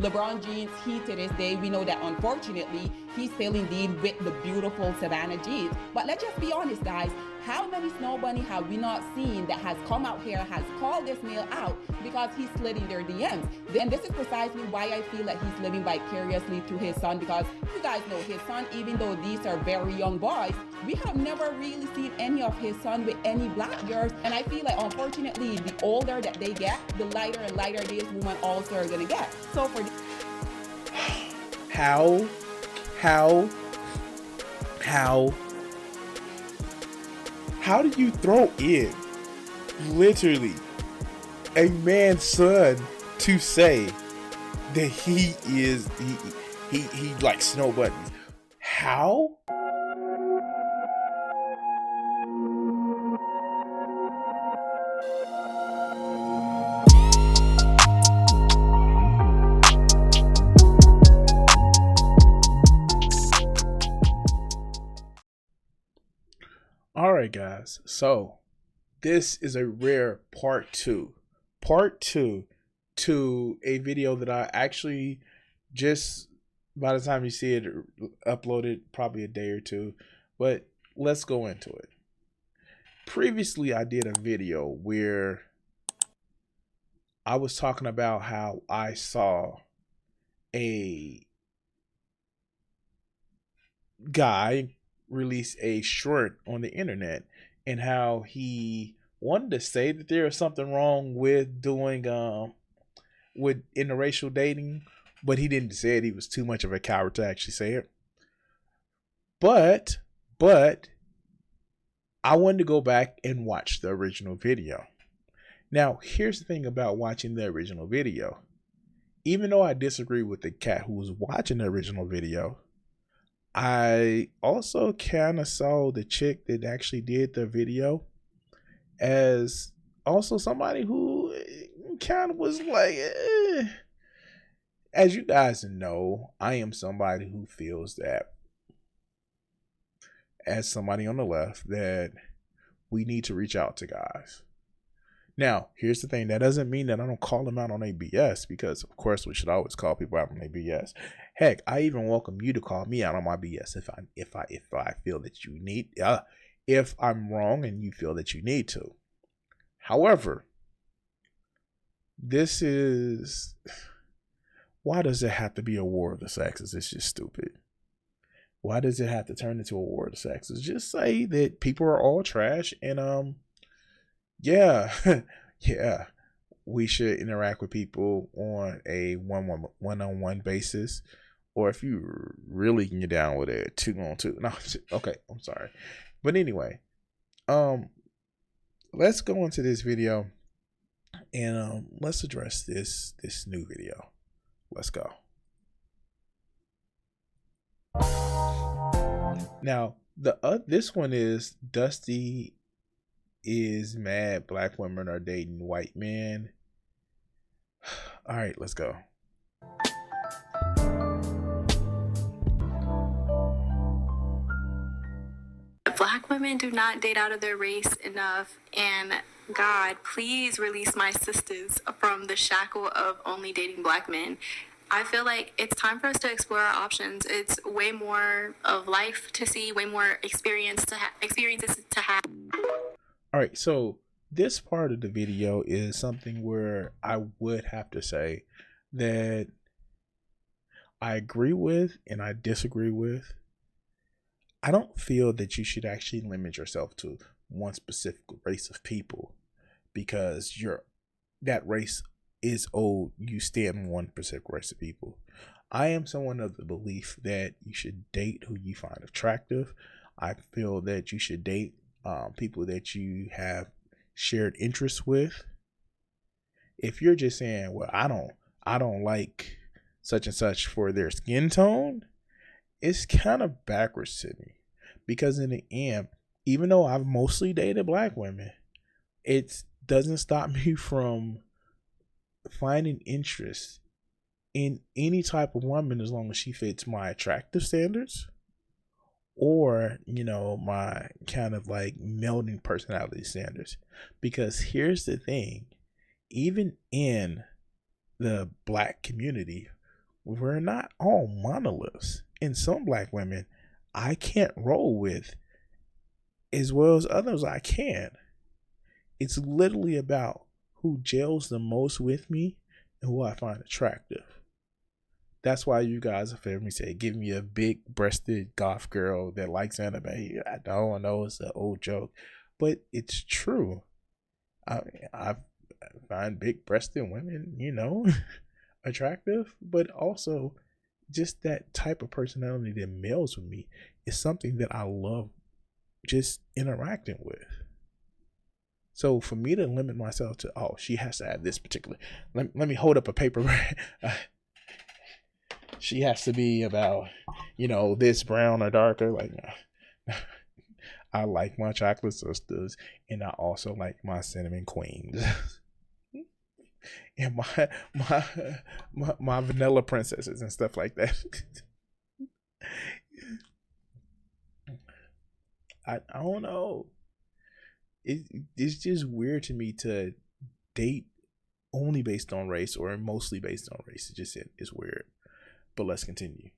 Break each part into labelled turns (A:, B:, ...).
A: LeBron James, he to this day, we know that unfortunately, he's still indeed with the beautiful Savannah jeans. But let's just be honest, guys. How many snow bunny have we not seen that has come out here, has called this male out because he's slid in their DMs? And this is precisely why I feel that he's living vicariously through his son, because you guys know his son, even though these are very young boys, we have never really seen any of his son with any black girls. And I feel like unfortunately, the older that they get, the lighter and lighter these women also are gonna get. So for
B: how do you throw in literally a man's son to say that he likes snow bunnies? How? Alright guys, so this is a rare part two to a video that I actually just, by the time you see it, uploaded probably a day or two, but let's go into it. Previously I did a video where I was talking about how I saw a guy release a short on the internet and how he wanted to say that there is something wrong with doing with interracial dating, but he didn't say it. He was too much of a coward to actually say it. But I wanted to go back and watch the original video. Now, here's the thing about watching the original video. Even though I disagree with the cat who was watching the original video, I also kind of saw the chick that actually did the video as also somebody who kind of was like, As you guys know, I am somebody who feels that, as somebody on the left, that we need to reach out to guys. Now, here's the thing. That doesn't mean that I don't call them out on their BS, because of course we should always call people out on their BS. Heck, I even welcome you to call me out on my BS if I feel that you need, if I'm wrong and you feel that you need to. However, this is, why does it have to be a war of the sexes? It's just stupid. Why does it have to turn into a war of the sexes? Just say that people are all trash and yeah, yeah, we should interact with people on a one-on-one basis, or if you really can get down with it, 2-on-2. No, okay, I'm sorry, but anyway, let's go into this video and let's address this new video. Let's go. Now, this one is Dusty is mad black women are dating white men. All right, let's go.
C: Black women do not date out of their race enough, and God, please release my sisters from the shackle of only dating black men. I feel like it's time for us to explore our options. It's way more of life to see, way more experiences to have.
B: All right, so this part of the video is something where I would have to say that I agree with and I disagree with. I don't feel that you should actually limit yourself to one specific race of people because that race is old. You stand one specific race of people. I am someone of the belief that you should date who you find attractive. I feel that you should date people that you have shared interests with. If you're just saying, well, I don't like such and such for their skin tone, it's kind of backwards to me, because in the end, even though I've mostly dated black women, it doesn't stop me from finding interest in any type of woman as long as she fits my attractive standards, or, my kind of like melding personality standards. Because here's the thing, even in the black community, we're not all monoliths. And some black women I can't roll with as well as others I can. It's literally about who gels the most with me and who I find attractive. That's why you guys have heard me say, give me a big breasted goth girl that likes anime. I know it's an old joke, but it's true. I find big breasted women, attractive, but also just that type of personality that males with me is something that I love just interacting with. So for me to limit myself to, she has to have this particular, let me hold up a paper. She has to be about, this brown or darker. Like, I like my chocolate sisters, and I also like my cinnamon queens, and my vanilla princesses and stuff like that. I don't know. It's just weird to me to date only based on race or mostly based on race. It's weird. But let's continue.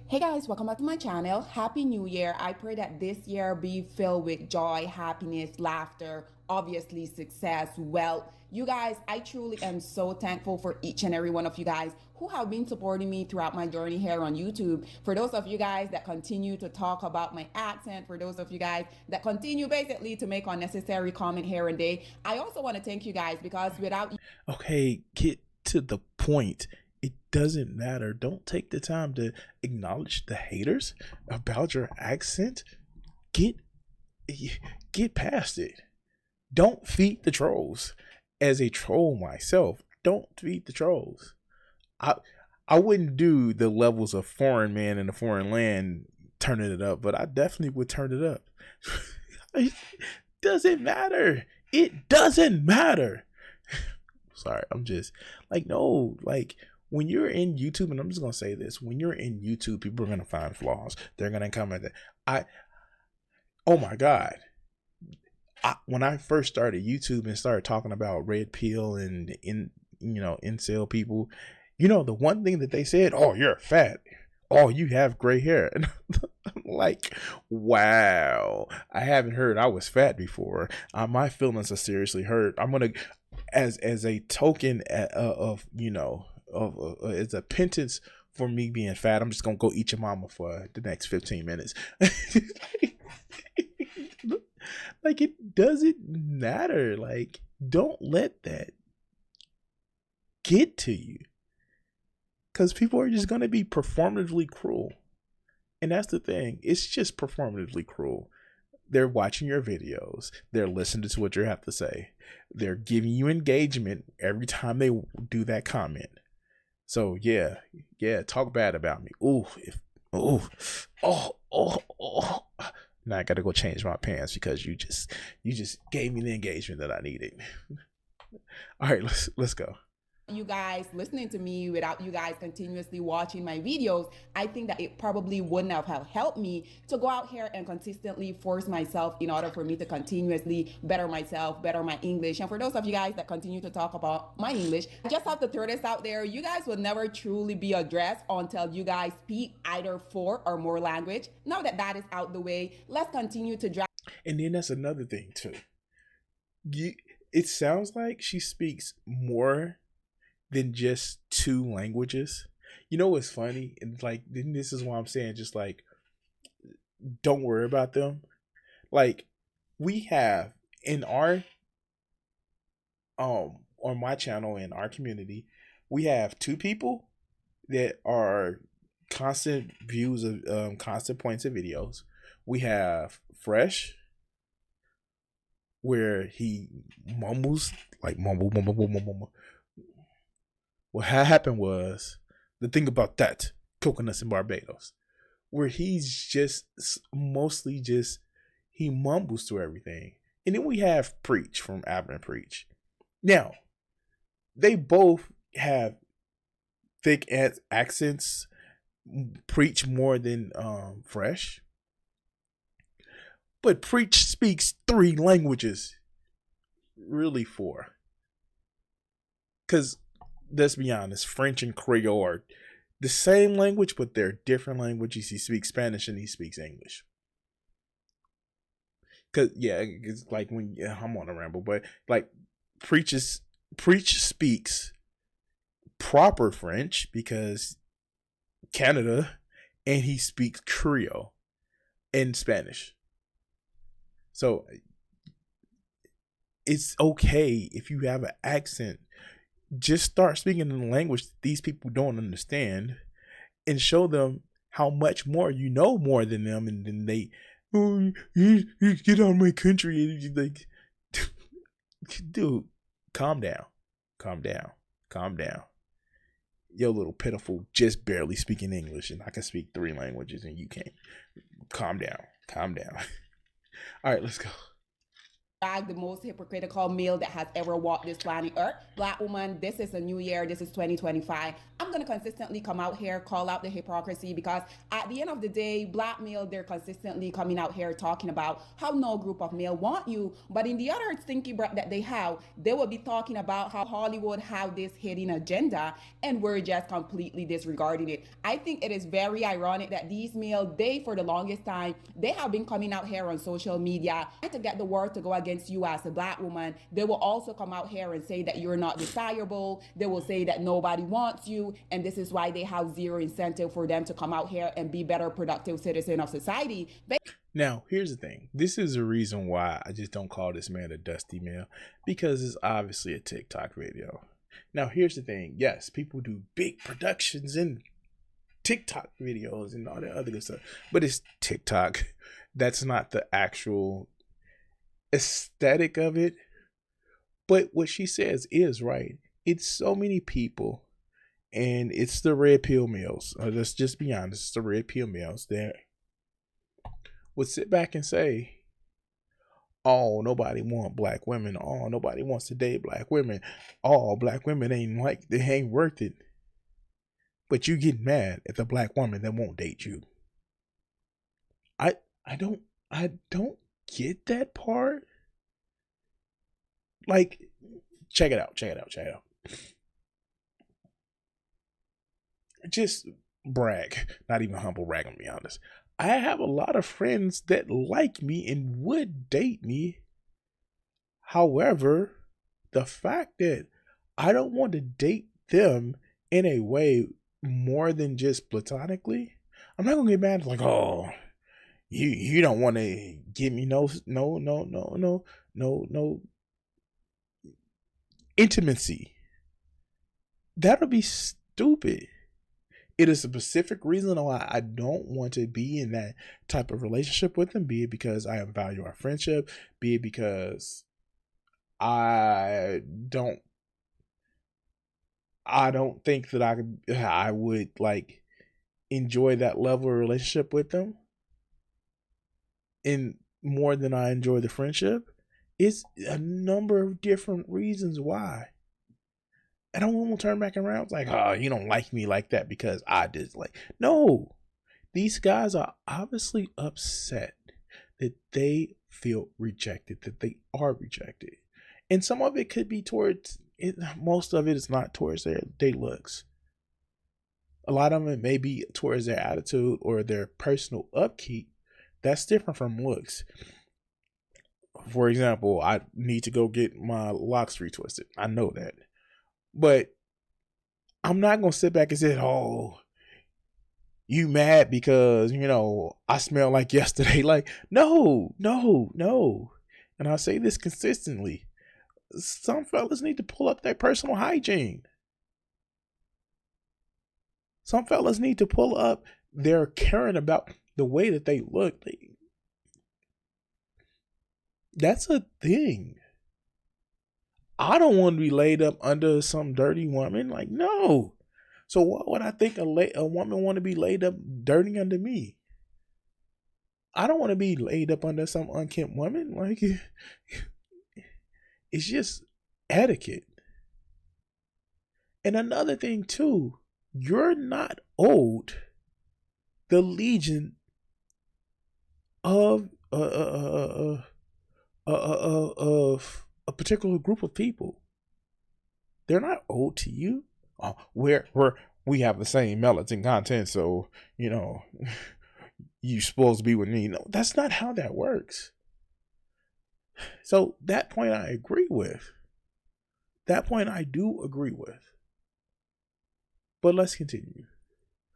A: Hey guys, welcome back to my channel. Happy New Year. I pray that this year be filled with joy, happiness, laughter, obviously success, wealth. You guys, I truly am so thankful for each and every one of you guys who have been supporting me throughout my journey here on YouTube. For those of you guys that continue to talk about my accent, for those of you guys that continue basically to make unnecessary comment here and there, I also want to thank you guys because without...
B: Okay, get to the point. It doesn't matter. Don't take the time to acknowledge the haters about your accent. Get past it. Don't feed the trolls. As a troll myself, don't feed the trolls. I wouldn't do the levels of foreign man in a foreign land turning it up, but I definitely would turn it up. It doesn't matter. It doesn't matter. Sorry, I'm just like, no, like, when you're in YouTube, and I'm just going to say this, when you're in YouTube, people are going to find flaws. They're going to comment that oh my God. When I first started YouTube and started talking about red pill and incel people, the one thing that they said, oh, you're fat. Oh, you have gray hair. And I'm like, wow, I haven't heard I was fat before. My feelings are seriously hurt. I'm going to, as a token of it's a penance for me being fat, I'm just gonna go eat your mama for the next 15 minutes. Like, it doesn't matter. Like, don't let that get to you, because people are just gonna be performatively cruel. And that's the thing, it's just performatively cruel. They're watching your videos, they're listening to what you have to say, they're giving you engagement every time they do that comment. So yeah, talk bad about me. Now I gotta go change my pants because you just gave me the engagement that I needed. All right, let's go.
A: You guys listening to me without you guys continuously watching my videos, I think that it probably wouldn't have helped me to go out here and consistently force myself in order for me to continuously better myself, better my English. And for those of you guys that continue to talk about my English, I just have to throw this out there. You guys will never truly be addressed until you guys speak either 4 or more language. Now that is out the way, let's continue to drive.
B: And then that's another thing too. It sounds like she speaks more than just 2 languages. What's funny? And like, then this is why I'm saying, just like, don't worry about them. Like, we have in our on my channel, in our community, we have 2 people that are constant views of constant points of videos. We have Fresh, where he mumbles, like mumble. What happened was, the thing about that, Coconuts in Barbados, where he's just mostly just, he mumbles to everything. And then we have Preach from Abner Preach. Now, they both have thick accents. Preach more than Fresh. But Preach speaks 3 languages. Really 4. Because let's be honest, French and Creole are the same language, but they're different languages. He speaks Spanish and he speaks English. Cause yeah, it's like when I'm on a ramble, but like Preach speaks proper French because Canada, and he speaks Creole and Spanish. So it's okay if you have an accent. Just start speaking in a language these people don't understand and show them how much more you know more than them, and then they, oh, you get out of my country, and you like, dude, calm down. Yo, little pitiful, just barely speaking English, and I can speak 3 languages, and you can't. Calm down. All right, let's go.
A: The most hypocritical male that has ever walked this planet Earth. Black woman, this is a new year. This is 2025. I'm going to consistently come out here, call out the hypocrisy, because at the end of the day, black male, they're consistently coming out here talking about how no group of male want you. But in the other stinky breath that they have, they will be talking about how Hollywood have this hidden agenda, and we're just completely disregarding it. I think it is very ironic that these male, they, for the longest time, they have been coming out here on social media to get the word to go against you as a black woman. They will also come out here and say that you're not desirable. They will say that nobody wants you, and this is why they have zero incentive for them to come out here and be better productive citizen of society.
B: Now, here's the thing. This is the reason why I just don't call this man a dusty male, because it's obviously a TikTok video. Now, here's the thing. Yes, people do big productions and TikTok videos and all that other good stuff, but it's TikTok. That's not the actual aesthetic of it. But what she says is right. It's so many people, and it's the red pill males. Let's just be honest, it's the red pill males that would sit back and say, oh, nobody want black women. Oh, nobody wants to date black women. Oh, black women they ain't worth it. But you get mad at the black woman that won't date you. I don't get that part. Like, check it out. Just brag, not even humble brag, I'm gonna be honest. I have a lot of friends that like me and would date me. However, the fact that I don't want to date them in a way more than just platonically, I'm not gonna get mad like, oh, you don't want to give me no intimacy. That'll be stupid. It is a specific reason why I don't want to be in that type of relationship with them, be it because I value our friendship, be it because I don't think that I would like enjoy that level of relationship with them in more than I enjoy the friendship. It's a number of different reasons why. And I won't turn back around. It's like, oh, you don't like me like that because I dislike. No, these guys are obviously upset that they feel rejected, that they are rejected. And some of it could be towards it. Most of it is not towards their looks. A lot of it may be towards their attitude or their personal upkeep. That's different from looks. For example, I need to go get my locks retwisted. I know that. But I'm not going to sit back and say, oh, you mad because, I smell like yesterday. Like, no. And I say this consistently. Some fellas need to pull up their personal hygiene. Some fellas need to pull up their caring about the way that they look. That's a thing. I don't want to be laid up under some dirty woman. Like, no. So what would I think a woman want to be laid up dirty under me? I don't want to be laid up under some unkempt woman. Like, it's just etiquette. And another thing too, you're not owed the legion of a particular group of people. They're not owed to you. we have the same melatonin content, so you supposed to be with me. No, that's not how that works. So that point I agree with. That point I do agree with. But let's continue.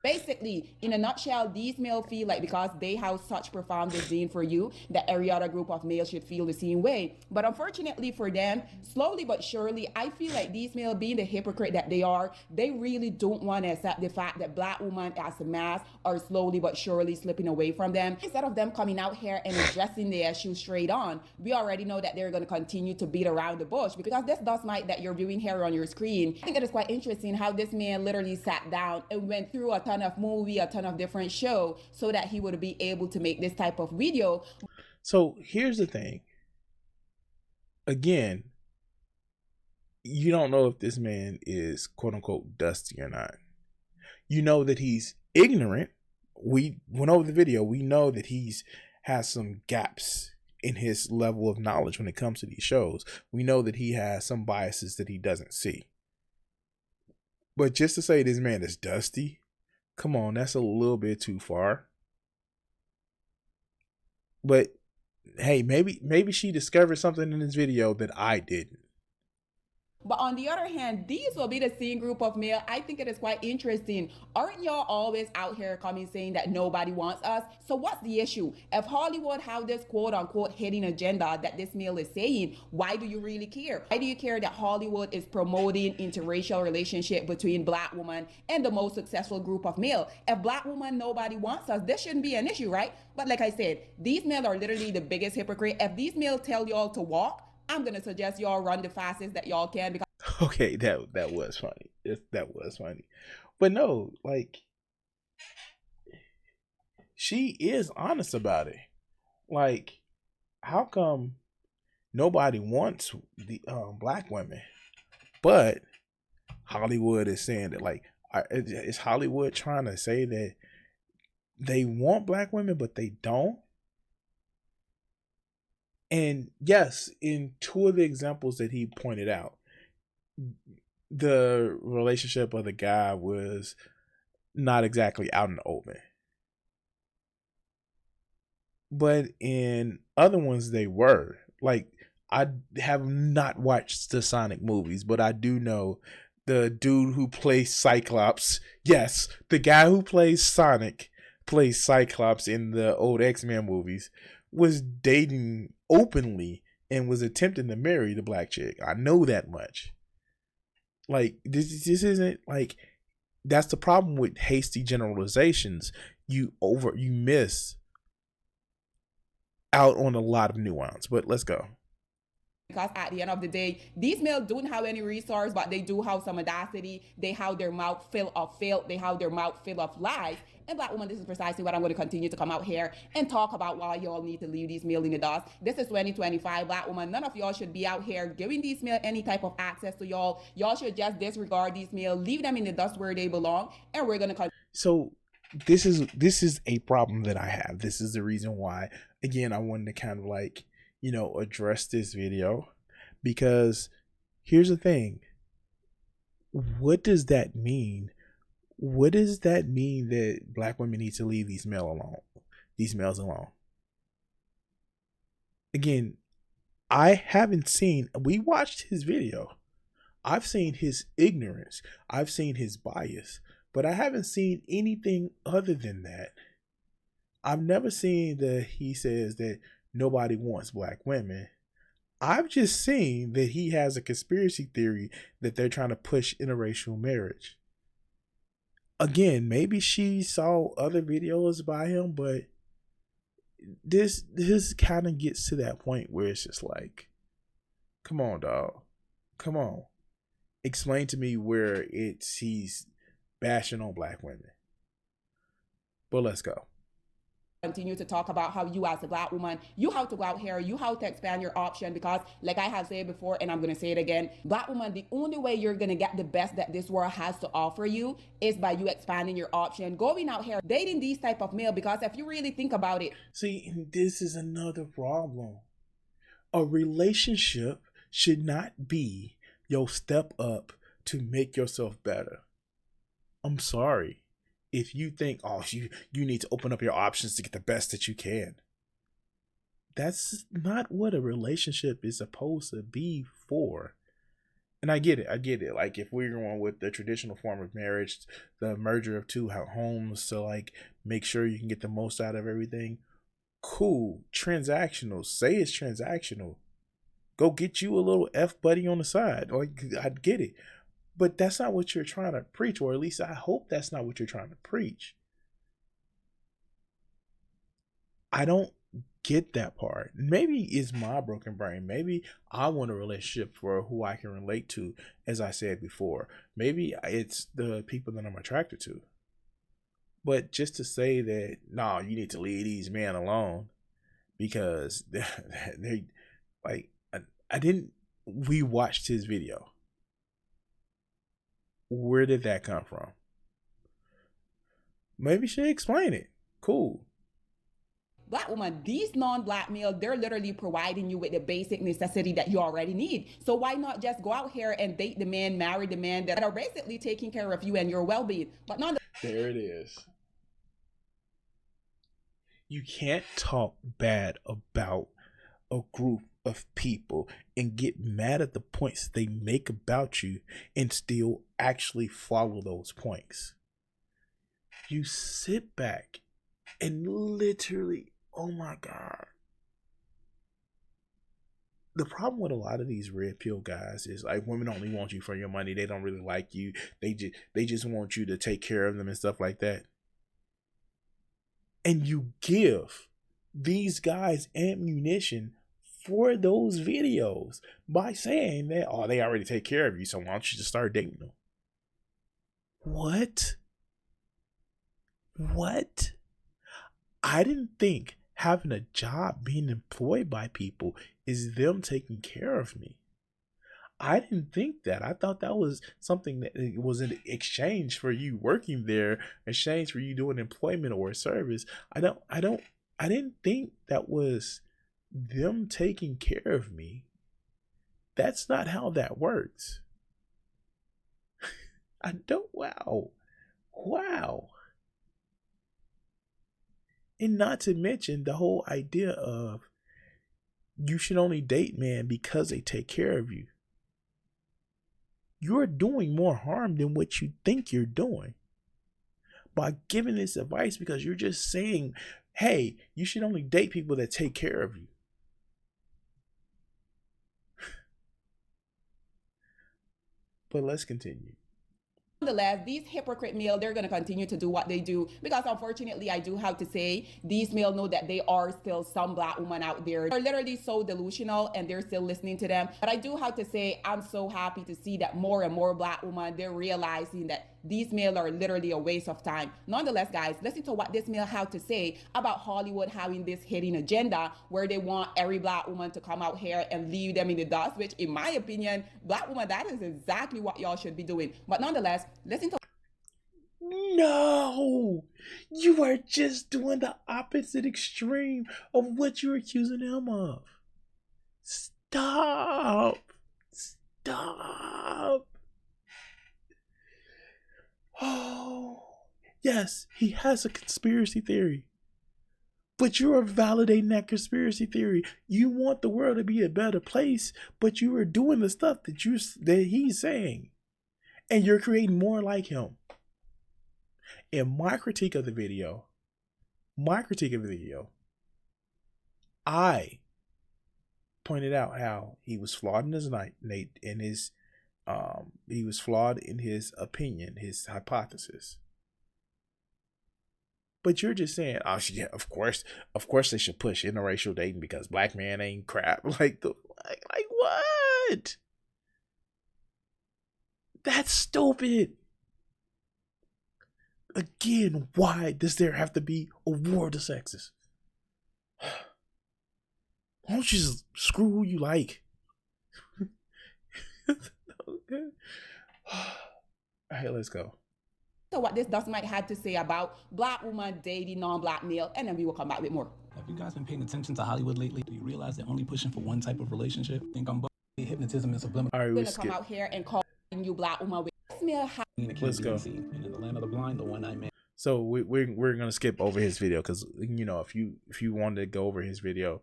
A: Basically, in a nutshell, these males feel like because they have such profound disdain for you, that every other group of males should feel the same way. But unfortunately for them, slowly but surely, I feel like these males, being the hypocrite that they are, they really don't want to accept the fact that black women as a mass are slowly but surely slipping away from them. Instead of them coming out here and addressing the issue straight on, we already know that they're going to continue to beat around the bush, because this dust mite that you're viewing here on your screen, I think it is quite interesting how this man literally sat down and went through a ton of movie, a ton of different show, so that he would be able to make this type of video.
B: So here's the thing. Again, you don't know if this man is quote unquote dusty or not. You know that he's ignorant. We went over the video. We know that he's has some gaps in his level of knowledge when it comes to these shows. We know that he has some biases that he doesn't see. But just to say this man is dusty, come on, that's a little bit too far. But hey, maybe she discovered something in this video that I didn't.
A: But on the other hand, these will be the same group of male. I think it is quite interesting. Aren't y'all always out here coming saying that nobody wants us? So what's the issue? If Hollywood have this quote unquote hidden agenda that this male is saying, why do you really care? Why do you care that Hollywood is promoting interracial relationship between black women and the most successful group of male? If black women nobody wants us, this shouldn't be an issue, right? But like I said, these male are literally the biggest hypocrite. If these male tell y'all to walk, I'm gonna suggest y'all run the fastest that y'all can. Because
B: okay, that was funny. That was funny, but no, like she is honest about it. Like, how come nobody wants the black women, but Hollywood is saying that? Like, is Hollywood trying to say that they want black women, but they don't? And yes, in two of the examples that he pointed out, the relationship of the guy was not exactly out in the open. But in other ones, they were. Like, I have not watched the Sonic movies, but I do know the dude who plays Cyclops. Yes, the guy who plays Sonic plays Cyclops in the old X-Men movies, was dating openly and was attempting to marry the black chick. I know that much. Like, this isn't like, that's the problem with hasty generalizations. You miss out on a lot of nuance. But let's go.
A: Because at the end of the day, these males don't have any resource, but they do have some audacity. They have their mouth full of filth. They have their mouth full of lies. And black women, this is precisely what I'm going to continue to come out here and talk about why y'all need to leave these males in the dust. This is 2025, black women. None of y'all should be out here giving these males any type of access to y'all. Y'all should just disregard these males, leave them in the dust where they belong, and we're going to
B: So this is a problem that I have. This is the reason why, again, I wanted to kind of like, address this video, because here's the thing. What does that mean? What does that mean that black women need to leave these males alone? Again, we watched his video. I've seen his ignorance. I've seen his bias, but I haven't seen anything other than that. I've never seen that he says that nobody wants black women. I've just seen that he has a conspiracy theory that they're trying to push interracial marriage. Again, maybe she saw other videos by him, but this kind of gets to that point where it's just like, come on, dog. Come on. Explain to me where he's bashing on black women. But let's go.
A: Continue to talk about how you as a black woman, you have to go out here, you have to expand your option, because like I have said before, and I'm going to say it again, black woman, the only way you're going to get the best that this world has to offer you is by you expanding your option, going out here, dating these type of male, because if you really think about it.
B: See, this is another problem. A relationship should not be your step up to make yourself better. I'm sorry. If you think, oh, you need to open up your options to get the best that you can. That's not what a relationship is supposed to be for. And I get it. Like, if we're going with the traditional form of marriage, the merger of two homes to like make sure you can get the most out of everything, cool. Transactional. Say it's transactional. Go get you a little F buddy on the side. Like, I get it. But that's not what you're trying to preach, or at least I hope that's not what you're trying to preach. I don't get that part. Maybe it's my broken brain. Maybe I want a relationship for who I can relate to, as I said before. Maybe it's the people that I'm attracted to. But just to say that, no, you need to leave these men alone because they like, we watched his video. Where did that come from? Maybe she explain it. Cool.
A: Black woman, these non-black males, they're literally providing you with the basic necessity that you already need. So why not just go out here and date the man, marry the man that are basically taking care of you and your well-being? But not
B: there it is. You can't talk bad about a group of people and get mad at the points they make about you and still actually follow those points. You sit back and literally, oh my God. The problem with a lot of these red pill guys is like, women only want you for your money. They don't really like you. They just want you to take care of them and stuff like that. And you give these guys ammunition for those videos by saying that, oh, they already take care of you, so why don't you just start dating them? What? I didn't think having a job, being employed by people, is them taking care of me. I didn't think that. I thought that was something that was in exchange for you working there, exchange for you doing employment or a service. I didn't think that was them taking care of me. That's not how that works. Wow. And not to mention the whole idea of you should only date men because they take care of you. You're doing more harm than what you think you're doing by giving this advice, because you're just saying, hey, you should only date people that take care of you. But let's continue.
A: Nonetheless, these hypocrite males, they're going to continue to do what they do, because unfortunately, I do have to say, these males know that they are still some black women out there. They're literally so delusional and they're still listening to them. But I do have to say, I'm so happy to see that more and more black women, they're realizing that these males are literally a waste of time. Nonetheless, guys, listen to what this male had to say about Hollywood having this hidden agenda where they want every black woman to come out here and leave them in the dust, which in my opinion, black woman, that is exactly what y'all should be doing. But nonetheless, listen to...
B: No, you are just doing the opposite extreme of what you're accusing him of. Stop. Oh, yes, he has a conspiracy theory. But you are validating that conspiracy theory. You want the world to be a better place, but you are doing the stuff that he's saying. And you're creating more like him. In my critique of the video, I pointed out how he was flawed in his opinion, his hypothesis. But you're just saying, oh yeah, of course they should push interracial dating because black man ain't crap. Like what? That's stupid. Again, why does there have to be a war of the sexes? Why don't you just screw who you like? Okay. All right, let's go.
A: So what this does might have to say about black woman dating non-black male, and then we will come back with more.
D: Have you guys been paying attention to Hollywood lately? Do you realize they're only pushing for one type of relationship? Think I'm hypnotism and subliminal.
B: All right,
A: We're gonna come out here and call you black woman with this male.
B: Let's go.
D: And in the land of the blind, the one I made.
B: So we're gonna skip over his video because if you wanted to go over his video,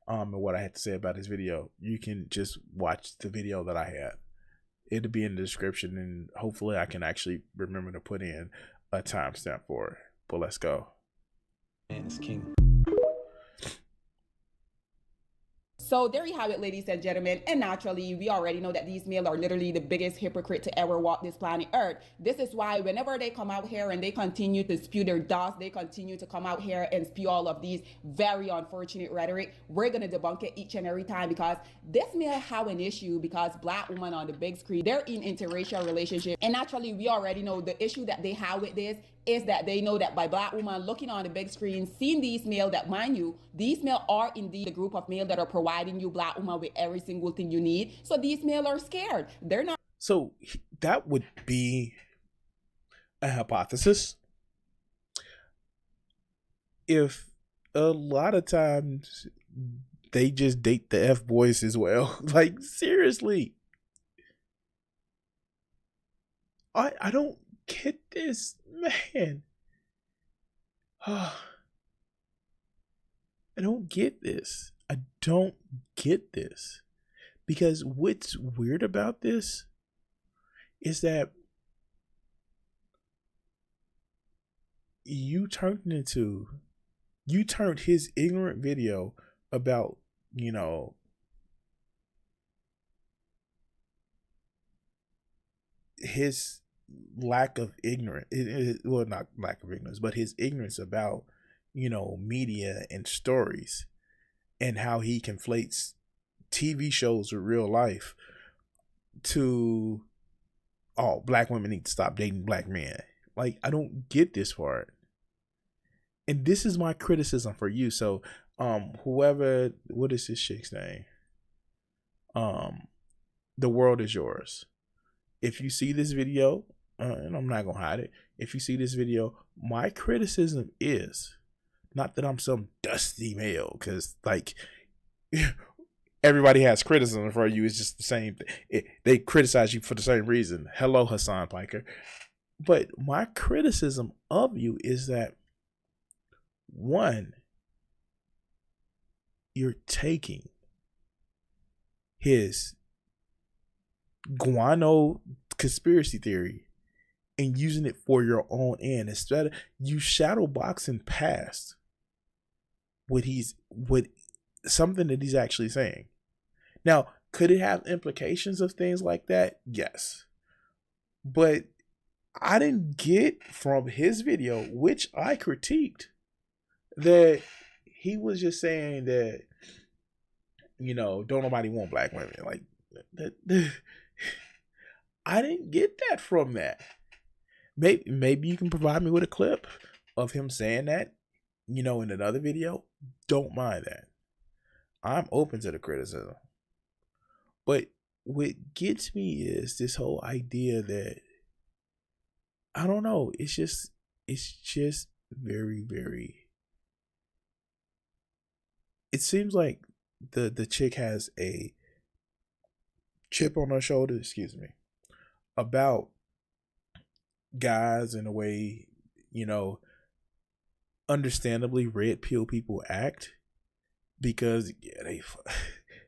B: and what I had to say about his video, you can just watch the video that I had. It'll be in the description, and hopefully I can actually remember to put in a timestamp for it. But let's go.
D: Man is king.
A: So there you have it, ladies and gentlemen. And naturally, we already know that these males are literally the biggest hypocrite to ever walk this planet Earth. This is why whenever they come out here and they continue to spew their dust, they continue to come out here and spew all of these very unfortunate rhetoric, we're going to debunk it each and every time, because this male have an issue because black women on the big screen, they're in interracial relationship. And naturally, we already know the issue that they have with this is that they know that by black women looking on the big screen, seeing these male that, mind you, these male are indeed the group of male that are providing you black woman with every single thing you need. So these male are scared. They're not.
B: So that would be a hypothesis. If a lot of times they just date the F boys as well. Like, seriously. I don't get this, man. I don't get this. I don't get this. Because what's weird about this is that you turned his ignorant video about, his lack of ignorance, well, not lack of ignorance, but his ignorance about, media and stories, and how he conflates TV shows with real life to, oh, black women need to stop dating black men. Like, I don't get this part. And this is my criticism for you. So, whoever, what is this chick's name? The world is yours. If you see this video, and I'm not gonna hide it, if you see this video, my criticism is not that I'm some dusty male, because like everybody has criticism for you. It's just the same thing. They criticize you for the same reason. Hello, Hassan Piker. But my criticism of you is that, one, you're taking his guano conspiracy theory and using it for your own end. Instead of you shadow boxing past what something that he's actually saying. Now, could it have implications of things like that? Yes. But I didn't get from his video, which I critiqued, that he was just saying that, don't nobody want black women. Like, that I didn't get that from that. Maybe you can provide me with a clip of him saying that, in another video. Don't mind that. I'm open to the criticism. But what gets me is this whole idea that, I don't know, it's just very, very, it seems like the chick has a chip on her shoulder, excuse me, about guys in a way, understandably red pill people act, because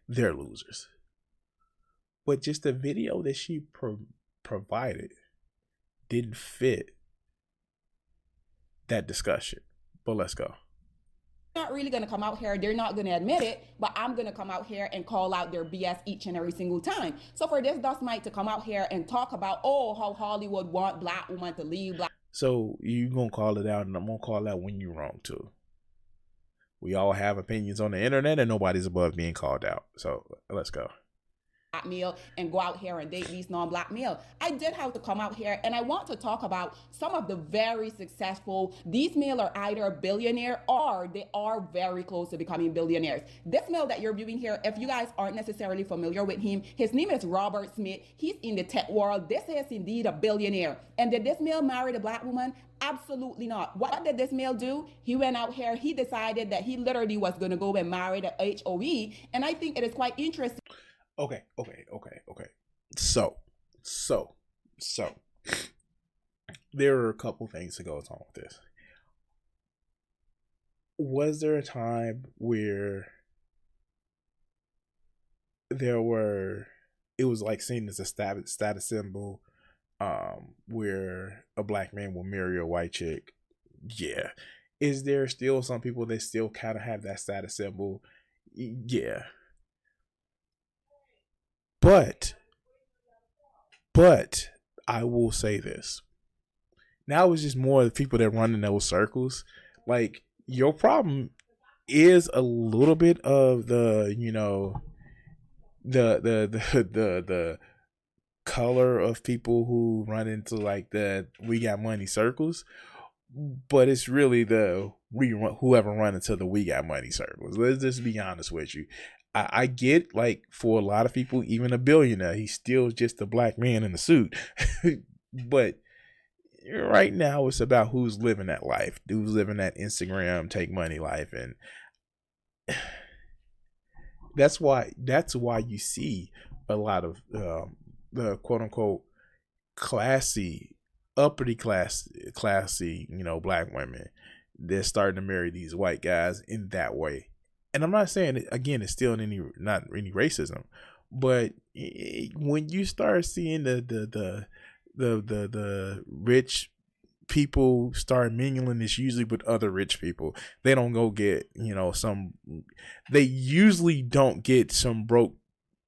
B: they're losers. But just the video that she provided didn't fit that discussion. But let's go.
A: Not really going to come out here. They're not going to admit it, but I'm going to come out here and call out their BS each and every single time. So for this Dust Mite to come out here and talk about, how Hollywood want black women to leave black. So
B: you going to call it out, and I'm going to call out when you're wrong too. We all have opinions on the internet, and nobody's above being called out. So let's go.
A: Black male and go out here and date these non-black male. I did have to come out here, and I want to talk about some of the very successful, these male are either a billionaire or they are very close to becoming billionaires. This male that you're viewing here, if you guys aren't necessarily familiar with him, his name is Robert Smith. He's in the tech world. This is indeed a billionaire. And did this male marry the black woman? Absolutely not. What did this male do? He went out here, he decided that he literally was going to go and marry the HOE, and I think it is quite interesting.
B: Okay. So So there are a couple things that goes on with this. Was there a time where it was like seen as a status symbol, where a black man will marry a white chick? Yeah. Is there still some people that still kind of have that status symbol? Yeah. But I will say this. Now it's just more the people that run in those circles. Like, your problem is a little bit of the, the color of people who run into like the we got money circles, but it's really whoever run into the we got money circles. Let's just be honest with you. I get, like, for a lot of people, even a billionaire, he's still just a black man in a suit. But right now it's about who's living that life, who's living that Instagram take money life. And that's why you see a lot of the quote unquote classy, uppity classy, black women, they're starting to marry these white guys in that way. And I'm not saying, again, it's still not any racism, but when you start seeing the rich people start mingling, it's usually with other rich people. They don't go get, they usually don't get some broke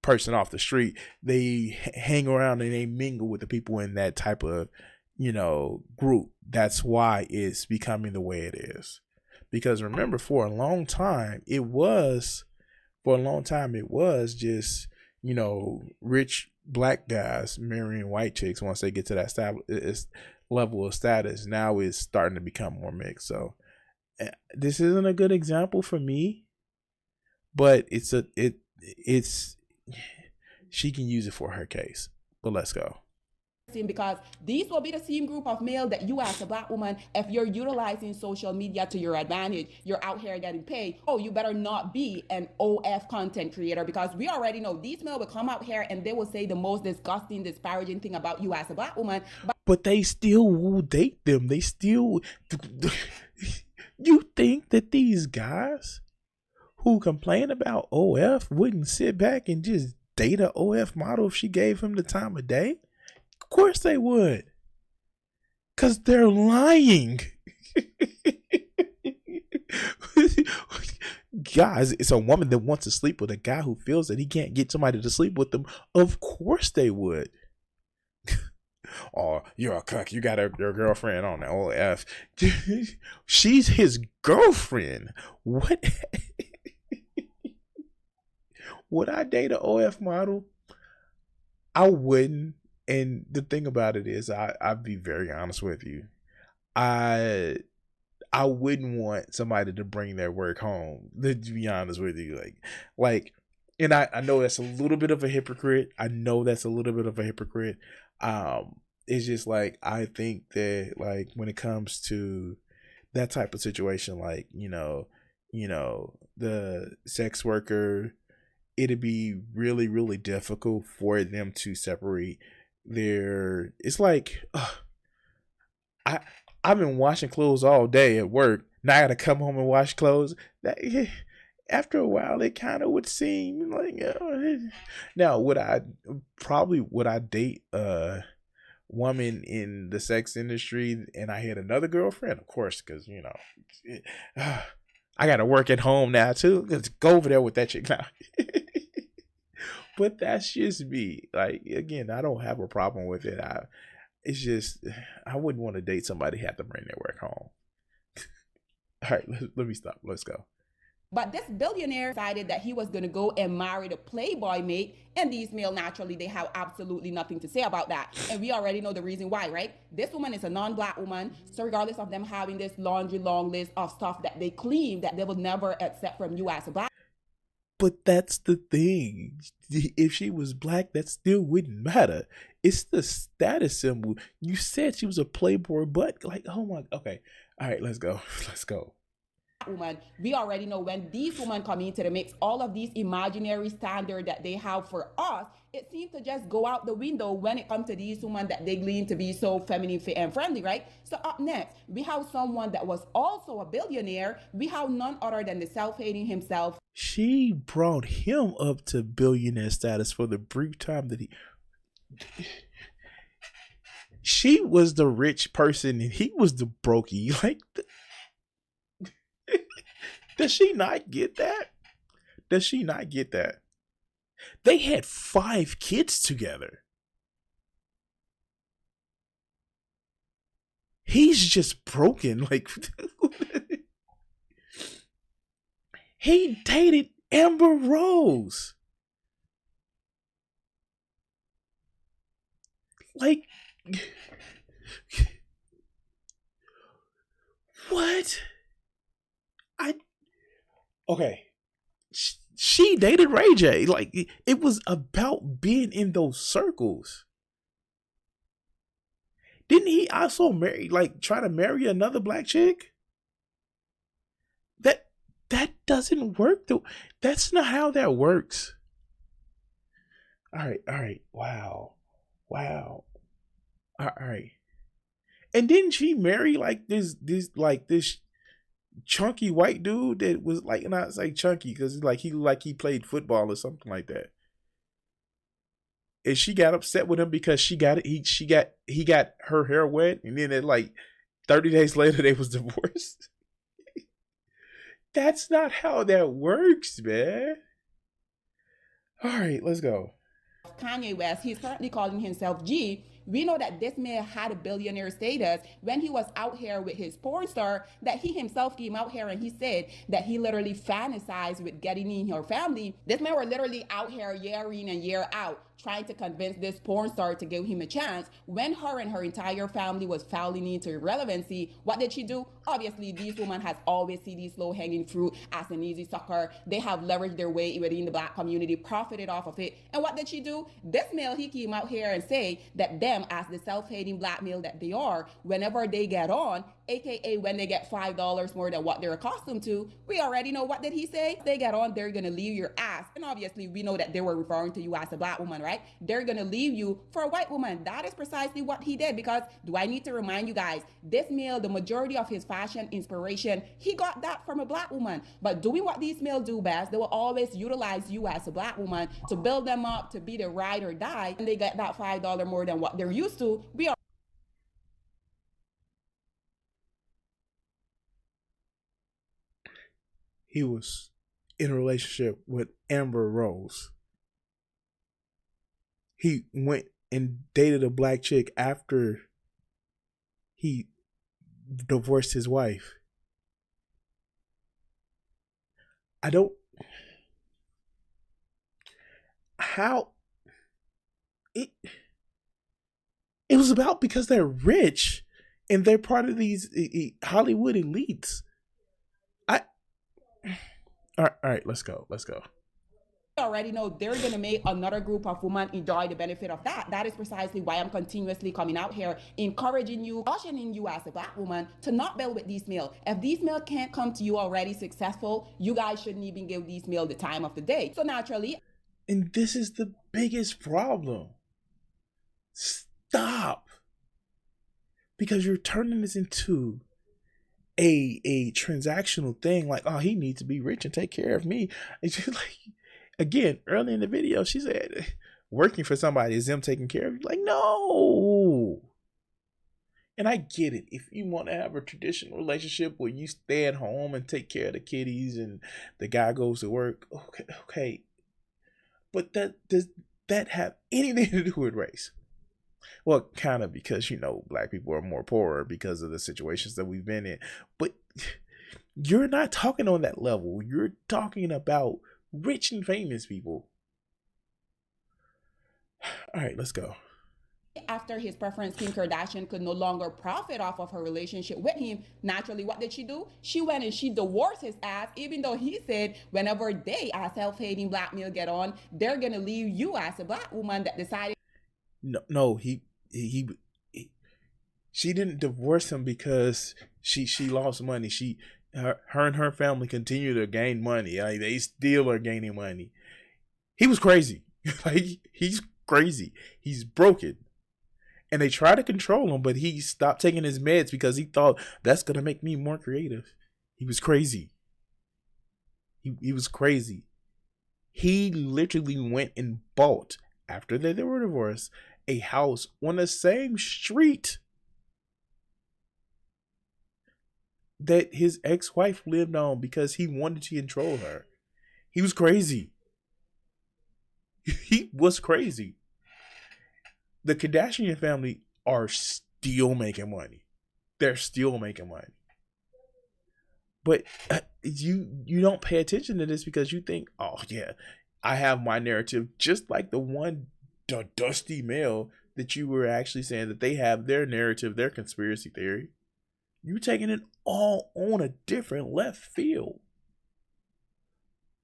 B: person off the street. They hang around and they mingle with the people in that type of, group. That's why it's becoming the way it is. Because remember, for a long time it was just, rich black guys marrying white chicks once they get to that level of status. Now it's starting to become more mixed. So this isn't a good example for me, but she can use it for her case. But let's go.
A: Because these will be the same group of male that you, as a black woman, if you're utilizing social media to your advantage, you're out here getting paid, oh, you better not be an OF content creator, because we already know these male will come out here and they will say the most disgusting, disparaging thing about you as a black woman.
B: But they still will date them. They still... You think that these guys who complain about OF wouldn't sit back and just date a OF model if she gave him the time of day? Of course they would. Because they're lying. Guys, it's a woman that wants to sleep with a guy who feels that he can't get somebody to sleep with them. Of course they would. Oh, you're a cuck. You got your girlfriend on the OF. She's his girlfriend. What? Would I date an OF model? I wouldn't. And the thing about it is, I'd be very honest with you. I wouldn't want somebody to bring their work home. To be honest with you, like, and I know that's a little bit of a hypocrite. It's just like, I think that, like, when it comes to that type of situation, like, the sex worker, it'd be really, really difficult for them to separate it's like, I've been washing clothes all day at work. Now I gotta come home and wash clothes. After a while, it kind of would seem like, now would I date a woman in the sex industry and I had another girlfriend? Of course, because I gotta work at home now too. Let's go over there with that chick now. But that's just me. Like, again, I don't have a problem with it. It's just, I wouldn't want to date somebody who had to bring their work home. All right, let me stop. Let's go.
A: But this billionaire decided that he was going to go and marry the playboy mate, and these male, naturally, they have absolutely nothing to say about that. And we already know the reason why, right? This woman is a non-black woman, so regardless of them having this laundry long list of stuff that they claim that they will never accept from you as a black.
B: But that's the thing. If she was black, that still wouldn't matter. It's the status symbol. You said she was a playboy, but, like, oh my, okay. All right, let's go.
A: woman, we already know when these women come into the mix, all of these imaginary standards that they have for us, it seems to just go out the window when it comes to these women that they glean to be so feminine, fit, and friendly, right? So up next, we have someone that was also a billionaire. We have none other than the self-hating himself.
B: She brought him up to billionaire status for the brief time that she was the rich person and he was the brokey. Like, does she not get that? Does she not get that? They had 5 kids together. He's just broken. Like, he dated Amber Rose. Like, what? Okay. She dated Ray J. Like, it was about being in those circles. Didn't he also try to marry another black chick? That doesn't work though. That's not how that works. All right. Wow. All right. And didn't she marry like this chunky white dude that was like, not say chunky because he played football or something like that. And she got upset with him because he got her hair wet, and then at like 30 days later they was divorced. That's not how that works, man. All right, let's go.
A: Kanye West, he's currently calling himself G. We know that this man had a billionaire status when he was out here with his porn star, that he himself came out here and he said that he literally fantasized with getting in her family. This man were literally out here year in and year out trying to convince this porn star to give him a chance. When her and her entire family was falling into irrelevancy, what did she do? Obviously, these women has always seen these low-hanging fruit as an easy sucker. They have leveraged their way within the black community, profited off of it. And what did she do? This male, he came out here and say that them, as the self-hating black male that they are, whenever they get on, aka when they get $5 more than what they're accustomed to, we already know what did he say? They get on, they're gonna leave your ass. And obviously we know that they were referring to you as a black woman, right? They're gonna leave you for a white woman. That is precisely what he did, because do I need to remind you guys, this male, the majority of his fashion inspiration, he got that from a black woman. But doing what these males do best, they will always utilize you as a black woman to build them up, to be the ride or die, and they get that $5 more than what they're used to.
B: He was in a relationship with Amber Rose. He went and dated a black chick after he divorced his wife. It was about because they're rich and they're part of these Hollywood elites. All right, let's go.
A: Already know they're going to make another group of women enjoy the benefit of that. That is precisely why I'm continuously coming out here, encouraging you, cautioning you as a black woman to not build with these males. If these males can't come to you already successful, you guys shouldn't even give these males the time of the day. So naturally.
B: And this is the biggest problem. Stop. Because you're turning this into a transactional thing, like, oh, he needs to be rich and take care of me. It's just like, again, early in the video, she said working for somebody is them taking care of you. Like, no. And I get it. If you want to have a traditional relationship where you stay at home and take care of the kiddies and the guy goes to work, okay. But does that have anything to do with race? Well, kind of, because, black people are more poorer because of the situations that we've been in. But you're not talking on that level. You're talking about rich and famous people. All right, let's go.
A: After his preference, Kim Kardashian could no longer profit off of her relationship with him, naturally, what did she do? She went and she divorced his ass, even though he said whenever they, as self-hating black male, get on, they're going to leave you as a black woman that decided.
B: No, she didn't divorce him because she lost money. her and her family continue to gain money. Like, they still are gaining money. He was crazy. Like, he's crazy. He's broken. And they try to control him, but he stopped taking his meds because he thought that's gonna make me more creative. He was crazy. He was crazy. He literally went and bought, after they were divorced, a house on the same street that his ex-wife lived on because he wanted to control her. He was crazy. He was crazy. The Kardashian family are still making money. They're still making money. But you don't pay attention to this because you think, oh yeah, I have my narrative, just like the dusty male that you were actually saying that they have their narrative, their conspiracy theory. You taking it all on a different left field.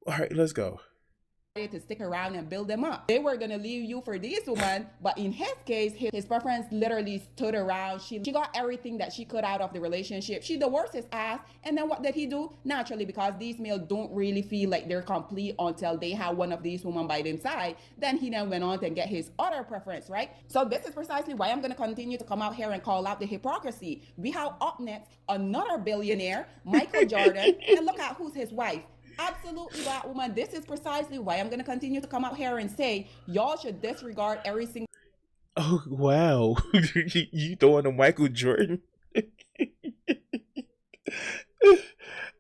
B: All right, let's go.
A: To stick around and build them up. They were gonna leave you for this woman, but in his case, his preference literally stood around. She got everything that she could out of the relationship. She divorced his ass, and then what did he do? Naturally, because these males don't really feel like they're complete until they have one of these women by their side, then he then went on to get his other preference, right? So this is precisely why I'm gonna continue to come out here and call out the hypocrisy. We have up next another billionaire, Michael Jordan, and look at who's his wife. Absolutely, that woman. This is precisely why I'm going to continue to come out here and say y'all should disregard every single.
B: Oh wow, you throwing a Michael Jordan?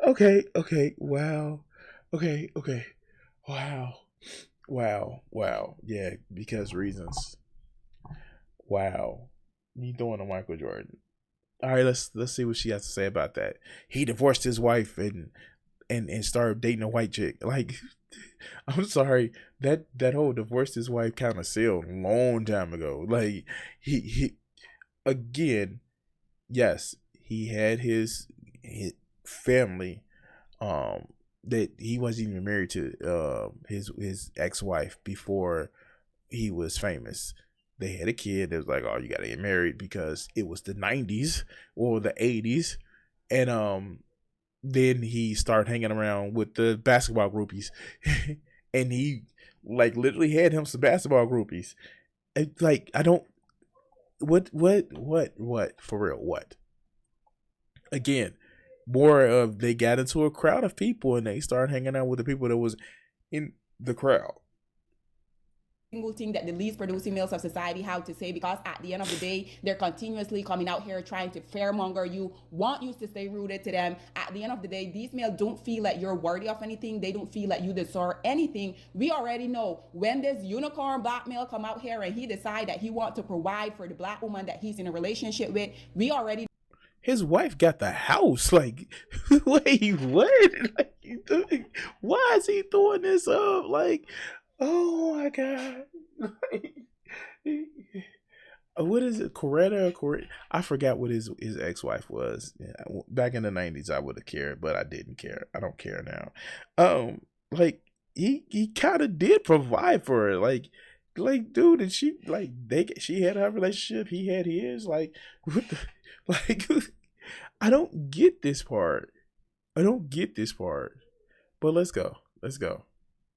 B: Okay, wow, okay, wow. Yeah, because reasons. Wow, you throwing a Michael Jordan? All right, let's see what she has to say about that. He divorced his wife and started dating a white chick. Like, I'm sorry, that whole divorced his wife kind of sailed a long time ago. Like, he again, yes, he had his family, that he wasn't even married to his ex-wife before he was famous. They had a kid. It was like, oh, you gotta get married because it was the 90s or the 80s, and then he started hanging around with the basketball groupies. And he like literally had him some basketball groupies. It's like, I don't, what for real, what? Again, more of, they got into a crowd of people and they started hanging out with the people that was in the crowd.
A: Single thing that the least producing males of society have to say, because at the end of the day, they're continuously coming out here trying to fairmonger you, want you to stay rooted to them. At the end of the day, these males don't feel like you're worthy of anything. They don't feel like you deserve anything. We already know when this unicorn black male come out here and he decide that he want to provide for the black woman that he's in a relationship with, we already.
B: His wife got the house. Like, wait, what? Like, why is he throwing this up? Like, oh my god. What is it? Coretta? I forgot what his ex-wife was. Back in the 90s, I would have cared, but I didn't care. I don't care now. Like, he kind of did provide for her. Like, dude, and she had her relationship, he had his. Like, what the, like, I don't get this part. But let's go.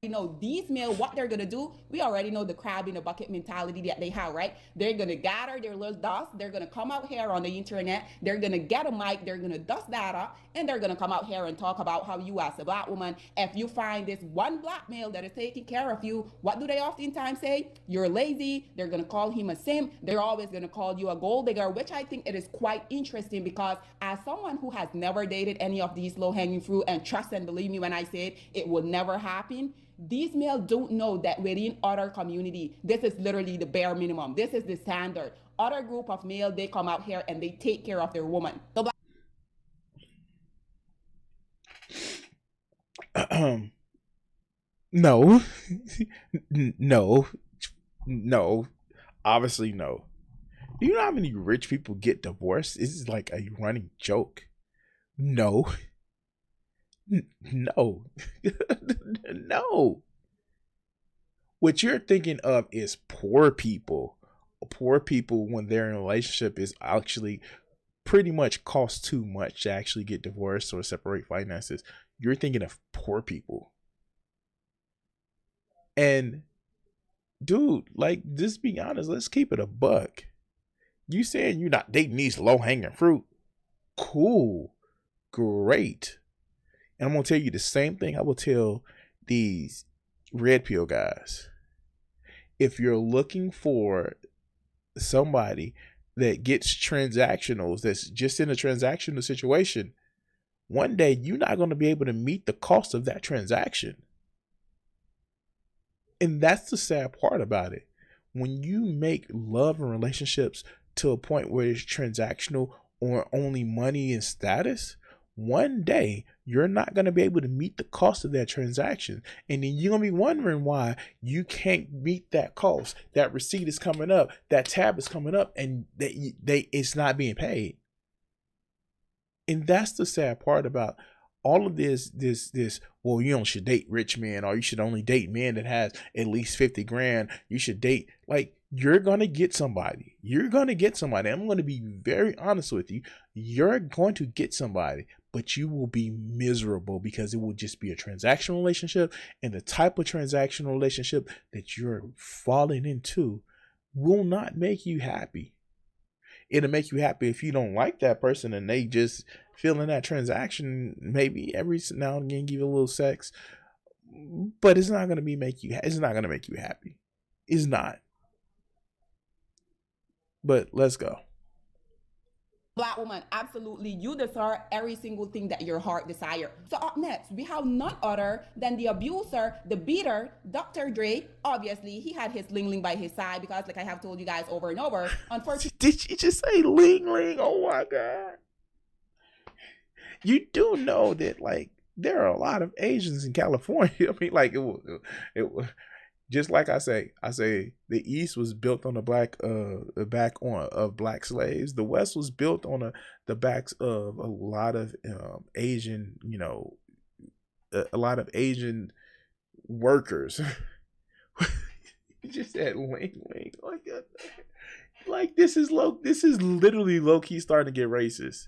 A: You know, these males, what they're gonna do, we already know the crab in the bucket mentality that they have, right? They're gonna gather their little dust, they're gonna come out here on the internet, they're gonna get a mic, they're gonna dust that up, and they're gonna come out here and talk about how you, as a black woman, if you find this one black male that is taking care of you, what do they oftentimes say? You're lazy. They're gonna call him a simp. They're always gonna call you a gold digger, which I think it is quite interesting, because as someone who has never dated any of these low-hanging fruit, and trust and believe me when I say it will never happen, these males don't know that within other community, this is literally the bare minimum. This is the standard. Other group of male, they come out here and they take care of their woman. So
B: No. No. Obviously, no. Do you know how many rich people get divorced? This is like a running joke. No. No. No. What you're thinking of is poor people. Poor people, when they're in a relationship, is actually pretty much costs too much to actually get divorced or separate finances, you're thinking of poor people. And dude, like, just be honest, let's keep it a buck. You saying you're not dating these low-hanging fruit? Cool. Great. And I'm going to tell you the same thing I will tell these red pill guys. If you're looking for somebody that gets transactionals, that's just in a transactional situation, one day you're not going to be able to meet the cost of that transaction. And that's the sad part about it. When you make love and relationships to a point where it's transactional or only money and status, one day you're not going to be able to meet the cost of that transaction. And then you're going to be wondering why you can't meet that cost. That receipt is coming up, that tab is coming up, and it's not being paid. And that's the sad part about all of this, well, you should date rich men, or you should only date men that has at least 50 grand. You should date, like, you're going to get somebody. You're going to get somebody. I'm going to be very honest with you. You're going to get somebody, but you will be miserable because it will just be a transactional relationship. And the type of transactional relationship that you're falling into will not make you happy. It'll make you happy if you don't like that person and they just feeling that transaction, maybe every now and again give you a little sex, but it's not gonna make you happy. It's not. But let's go.
A: Black woman, absolutely, you deserve every single thing that your heart desires. So up next, we have none other than the abuser, the beater, Dr. Dre. Obviously, he had his ling ling by his side because, like I have told you guys over and over, unfortunately.
B: Did you just say ling ling? Oh my God. You do know that, like, there are a lot of Asians in California. I mean, like, it was just like I say the East was built on the back of black slaves. The West was built on the backs of a lot of Asian, a lot of Asian workers. You just said ling ling. Like this is literally low key starting to get racist.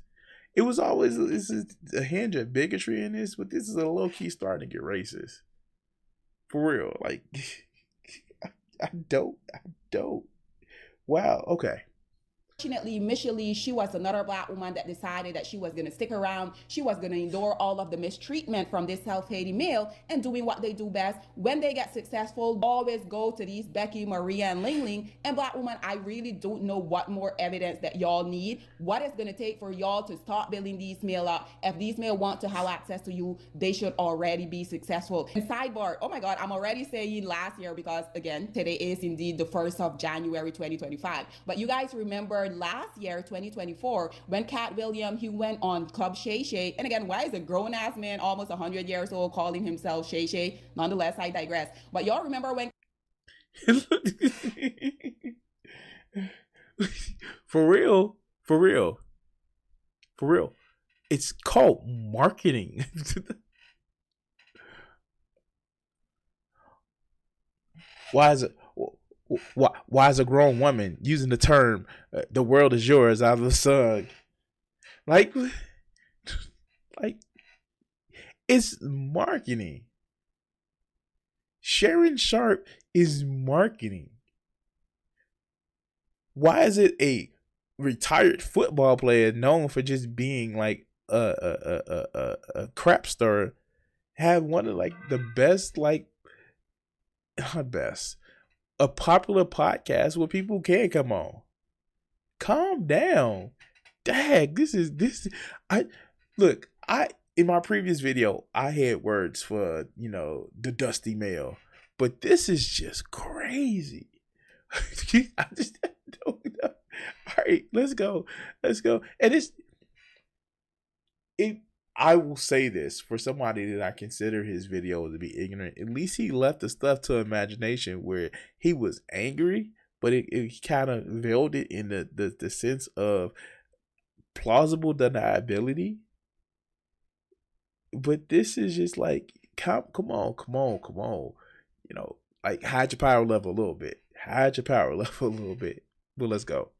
B: It was always, this is a hinge of bigotry in this, but this is a low key starting to get racist. For real. Like, I don't. Wow. Okay.
A: Unfortunately, Michelle, she was another black woman that decided that she was going to stick around. She was going to endure all of the mistreatment from this self-hating male and doing what they do best. When they get successful, always go to these Becky, Maria, and Ling Ling. And black woman, I really don't know what more evidence that y'all need. What it's going to take for y'all to start building these male up. If these male want to have access to you, they should already be successful. And sidebar, oh my God, I'm already saying last year because, again, today is indeed the 1st of January 2025. But you guys remember last year, 2024, when Cat Williams, he went on Club Shay Shay. And again, why is a grown-ass man almost 100 years old calling himself Shay Shay? Nonetheless, I digress. But y'all remember when...
B: For real. It's called marketing. Why is a grown woman using the term "the world is yours" out of the sun? Like it's marketing. Sharon Sharp is marketing. Why is it a retired football player known for just being like a crap star have one of like the best, like not best, a popular podcast where people can come on? Calm down. Dag, in my previous video, I had words for, the dusty male, but this is just crazy. I just don't know. All right, let's go. And I will say this for somebody that I consider his video to be ignorant. At least he left the stuff to imagination where he was angry, but it kind of veiled it in the sense of plausible deniability. But this is just like, come on. Like hide your power level a little bit. But let's go.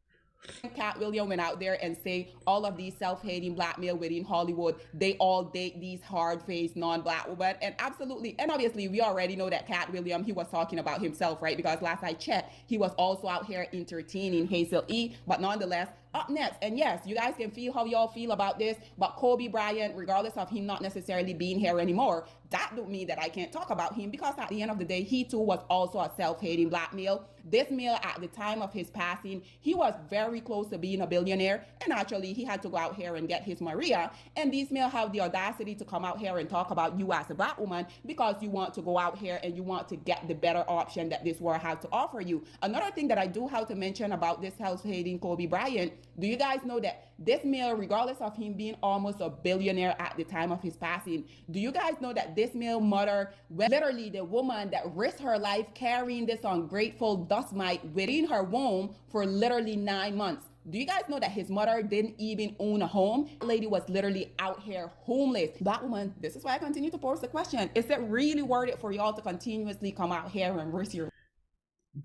A: Cat Williams went out there and say all of these self-hating black male within Hollywood, they all date these hard-faced non-black women. And absolutely, and obviously we already know that Cat Williams, he was talking about himself, right? Because last I checked, he was also out here entertaining Hazel E. But nonetheless, up next, and yes, you guys can feel how y'all feel about this, but Kobe Bryant, regardless of him not necessarily being here anymore, that don't mean that I can't talk about him, because at the end of the day, he too was also a self-hating black male. This male, at the time of his passing, he was very close to being a billionaire, and actually he had to go out here and get his Maria. And these male have the audacity to come out here and talk about you as a black woman because you want to go out here and you want to get the better option that this world has to offer you. Another thing that I do have to mention about this self-hating Kobe Bryant, do you guys know that this male, regardless of him being almost a billionaire at the time of his passing, do you guys know that this male mother, literally the woman that risked her life carrying this ungrateful dust mite within her womb for literally 9 months? Do you guys know that his mother didn't even own a home? The lady was literally out here homeless. Black woman, this is why I continue to pose the question. Is it really worth it for y'all to continuously come out here and risk your...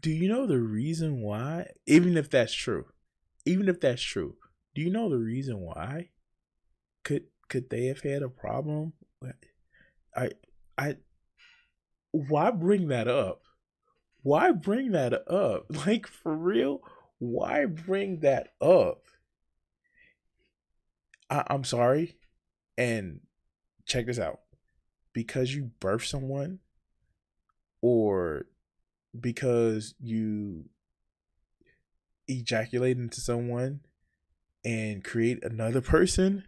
B: Do you know the reason why? Even if that's true, do you know the reason why? Could they have had a problem? Why bring that up? Why bring that up? Like, for real? Why bring that up? I'm sorry. And check this out. Because you birth someone, or because you ejaculate into someone and create another person,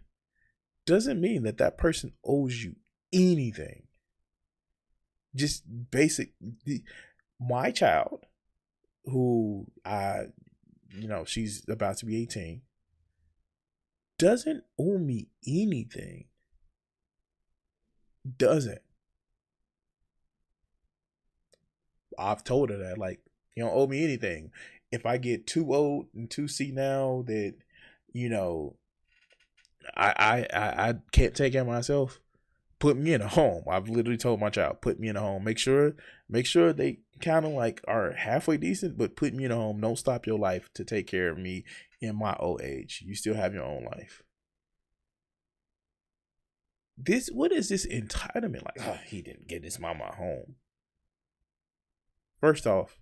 B: doesn't mean that that person owes you anything. Just basic. My child, who she's about to be 18, doesn't owe me anything. Doesn't. I've told her that, like, you don't owe me anything. If I get too old and too senile that, I can't take care of myself, put me in a home. I've literally told my child, put me in a home. Make sure they kind of like are halfway decent, but put me in a home. Don't stop your life to take care of me in my old age. You still have your own life. What is this entitlement? Like, oh, he didn't get his mama a home. First off,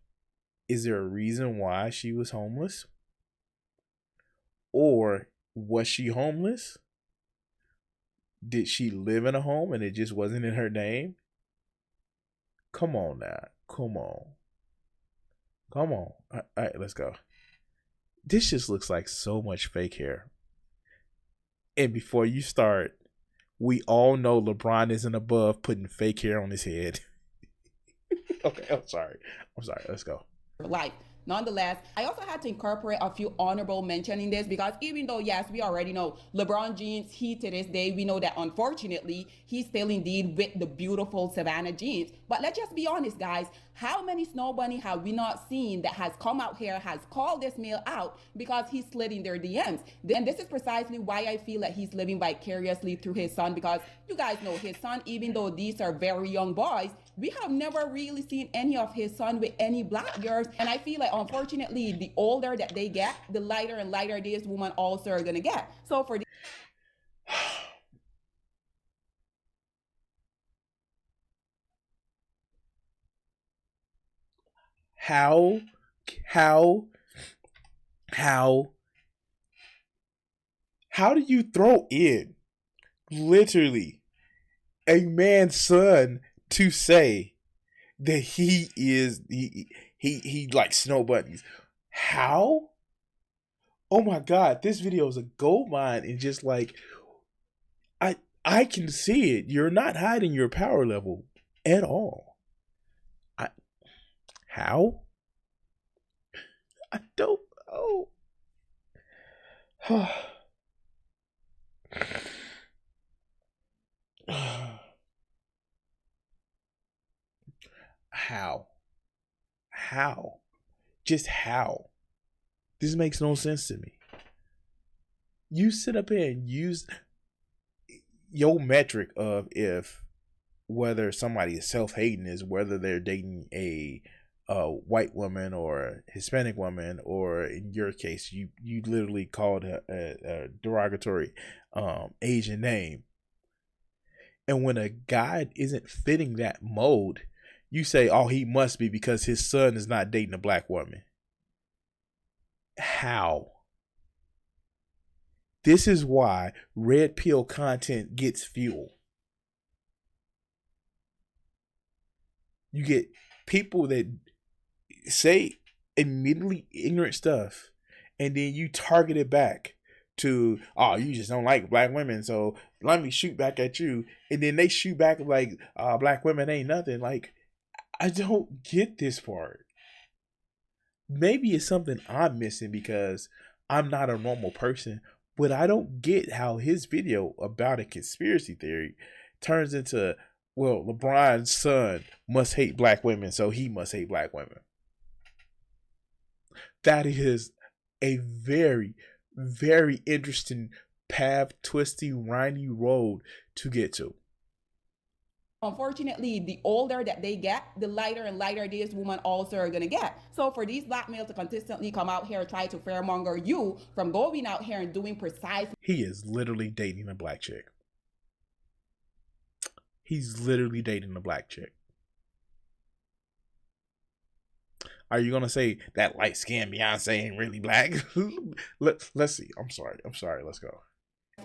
B: is there a reason why she was homeless? Or was she homeless? Did she live in a home and it just wasn't in her name? Come on now. Come on. All right, let's go. This just looks like so much fake hair. And before you start, we all know LeBron isn't above putting fake hair on his head. Okay, I'm sorry. Let's go.
A: Life. Nonetheless, I also had to incorporate a few honorable mention in this, because even though, yes, we already know LeBron James, he to this day, we know that unfortunately, he's still indeed with the beautiful Savannah jeans. But let's just be honest, guys. How many snow bunny have we not seen that has come out here, has called this male out because he slid in their DMs? And this is precisely why I feel that he's living vicariously through his son, because you guys know his son, even though these are very young boys, we have never really seen any of his son with any black girls. And I feel like, unfortunately, the older that they get, the lighter and lighter this woman also are gonna get. So for
B: How do you throw in literally a man's son to say that he likes snow bunnies? How? Oh my God, this video is a gold mine, and just like I can see it. You're not hiding your power level at all. How? I don't know. How? Just how? This makes no sense to me. You sit up here and use your metric of whether somebody is self-hating is whether they're dating a a white woman or a Hispanic woman, or in your case, you literally called a derogatory Asian name. And when a guy isn't fitting that mold, you say, oh, he must be because his son is not dating a black woman. How? This is why red pill content gets fuel. You get people that say immediately ignorant stuff, and then you target it back to, oh, you just don't like black women, so let me shoot back at you. And then they shoot back like, black women ain't nothing. Like, I don't get this part. Maybe it's something I'm missing because I'm not a normal person, but I don't get how his video about a conspiracy theory turns into, well, LeBron's son must hate black women, so he must hate black women. That is a very, very interesting path, twisty, windy road to get to.
A: Unfortunately, the older that they get, the lighter and lighter these women also are going to get. So for these black males to consistently come out here and try to fearmonger you from going out here and doing precisely.
B: He is literally dating a black chick. He's literally dating a black chick. Are you going to say that light-skinned Beyonce ain't really black? Let's see. I'm sorry. Let's go.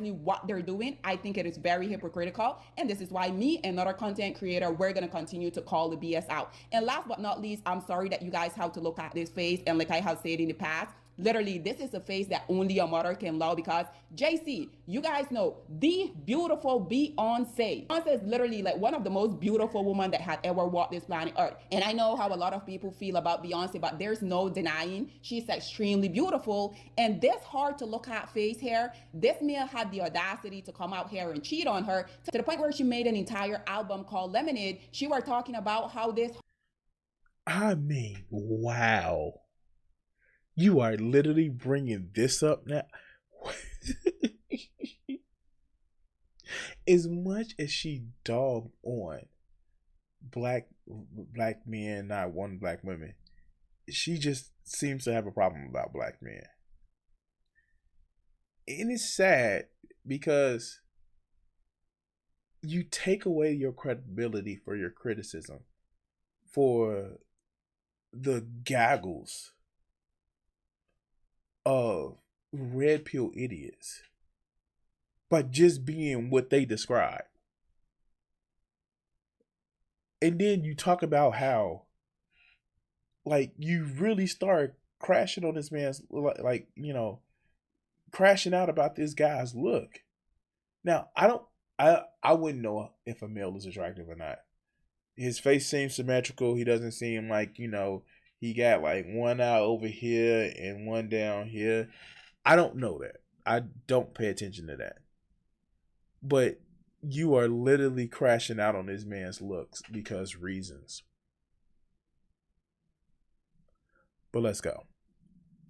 A: What they're doing, I think it is very hypocritical, and this is why me and another content creator, we're going to continue to call the BS out. And last but not least, I'm sorry that you guys have to look at this face, and like I have said in the past, literally this is a face that only a mother can love, because JC, you guys know the beautiful Beyonce. Beyonce is literally like one of the most beautiful women that had ever walked this planet Earth. And I know how a lot of people feel about Beyonce, but there's no denying she's extremely beautiful. And this hard to look at face here, this male had the audacity to come out here and cheat on her to the point where she made an entire album called Lemonade. She were talking about how this,
B: I mean, wow. You are literally bringing this up now. As much as she dogged on black men not wanting black women, she just seems to have a problem about black men. And it's sad because you take away your credibility for your criticism, for the gaggles of red pill idiots, but just being what they describe. And then you talk about how, like, you really start crashing on this man's, like, you know, crashing out about this guy's look. Now, I wouldn't know if a male is attractive or not. His face seems symmetrical. He doesn't seem like, you know, he got like one eye over here and one down here. I don't know that. I don't pay attention to that. But you are literally crashing out on this man's looks because reasons. But let's go.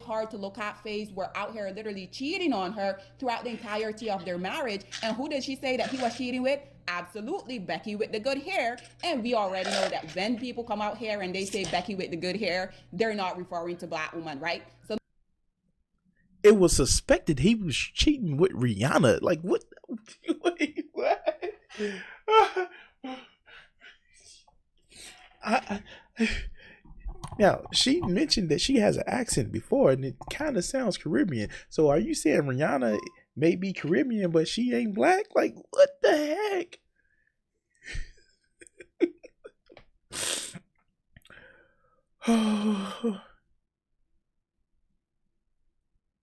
A: hard to look at face were out here literally cheating on her throughout the entirety of their marriage. And who did she say that he was cheating with? Absolutely, Becky with the good hair. And we already know that when people come out here and they say Becky with the good hair, they're not referring to black woman, right? So
B: it was suspected he was cheating with Rihanna. Like, what? Wait, what? Now, she mentioned that she has an accent before, and it kind of sounds Caribbean. So are you saying Rihanna may be Caribbean, but she ain't black? Like, what the heck?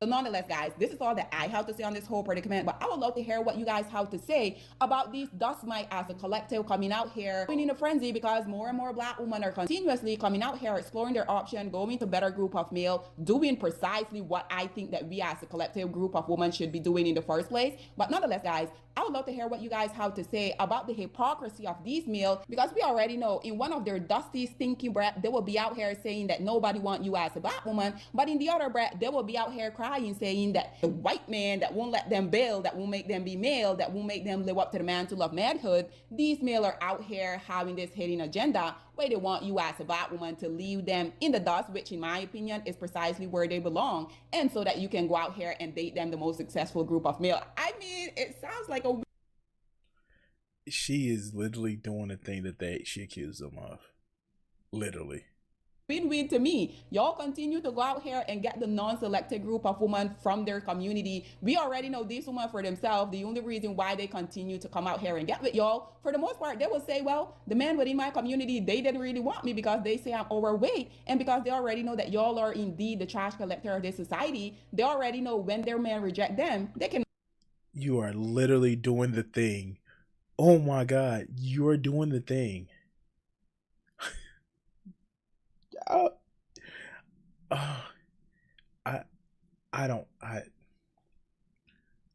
A: So nonetheless, guys, this is all that I have to say on this whole predicament, but I would love to hear what you guys have to say about these dust mite as a collective coming out here, going in a frenzy because more and more black women are continuously coming out here, exploring their option, going to better group of male, doing precisely what I think that we as a collective group of women should be doing in the first place. But nonetheless, guys, I would love to hear what you guys have to say about the hypocrisy of these males, because we already know in one of their dusty, stinky breath, they will be out here saying that nobody wants you as a black woman, but in the other breath, they will be out here crying lying, saying that the white man that won't let them build, that won't make them be male, that won't make them live up to the mantle of manhood, these male are out here having this hidden agenda where they want you as a black woman to leave them in the dust, which in my opinion is precisely where they belong, and so that you can go out here and date them, the most successful group of male. I mean, it sounds like a...
B: She is literally doing the thing that she accused them of. Literally.
A: Win-win to me. Y'all continue to go out here and get the non-selected group of women from their community. We already know these women for themselves. The only reason why they continue to come out here and get with y'all, for the most part, they will say, well, the men within my community, they didn't really want me because they say I'm overweight, and because they already know that y'all are indeed the trash collector of this society. They already know when their men reject them, they can...
B: You are literally doing the thing. Oh my God, you are doing the thing.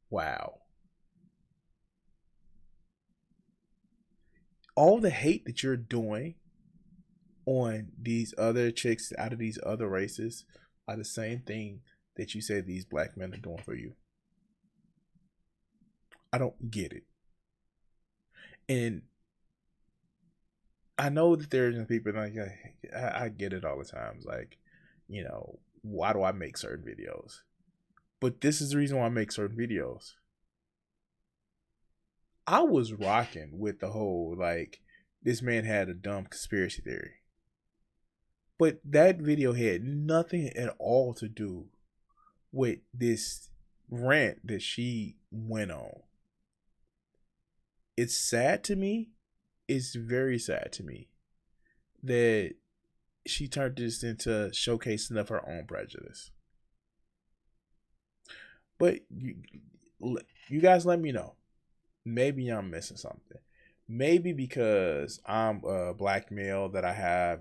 B: Wow. All the hate that you're doing on these other chicks out of these other races are the same thing that you say these black men are doing for you. I don't get it. And I know that there's people like, I get it all the time. Like, you know, why do I make certain videos? But this is the reason why I make certain videos. I was rocking with the whole, like, this man had a dumb conspiracy theory. But that video had nothing at all to do with this rant that she went on. It's sad to me. It's very sad to me that she turned this into showcasing of her own prejudice. But you guys let me know. Maybe I'm missing something. Maybe because I'm a black male that I have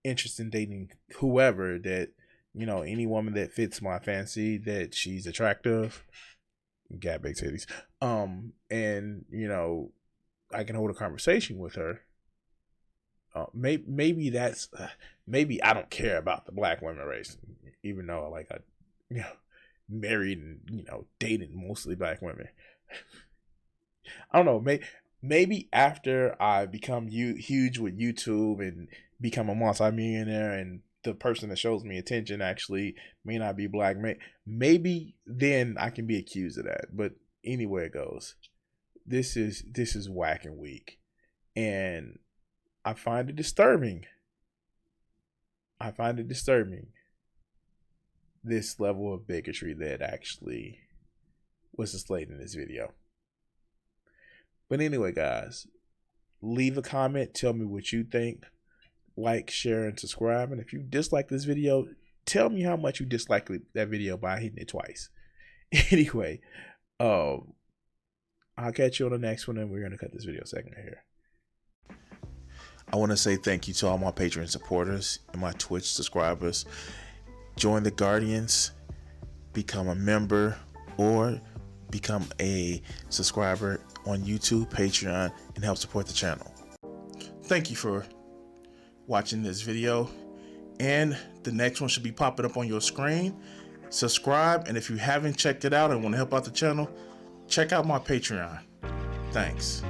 B: interest in dating whoever, that, you know, any woman that fits my fancy, that she's attractive, got big titties, and, you know, I can hold a conversation with her. Maybe that's maybe I don't care about the black women race, even though I you know, married and, you know, dated mostly black women. I don't know. Maybe after I become huge with YouTube and become a multi-millionaire, and the person that shows me attention actually may not be black, maybe then I can be accused of that. But anyway it goes, this is whack and weak, and I find it disturbing. This level of bigotry that actually was displayed in this video. But anyway, guys, leave a comment. Tell me what you think. Like, share, and subscribe. And if you dislike this video, tell me how much you dislike that video by hitting it twice. Anyway, I'll catch you on the next one, and we're going to cut this video segment here. I want to say thank you to all my Patreon supporters and my Twitch subscribers. Join the Guardians, become a member, or become a subscriber on YouTube, Patreon, and help support the channel. Thank you for watching this video, and the next one should be popping up on your screen. Subscribe, and if you haven't checked it out and want to help out the channel, check out my Patreon. Thanks.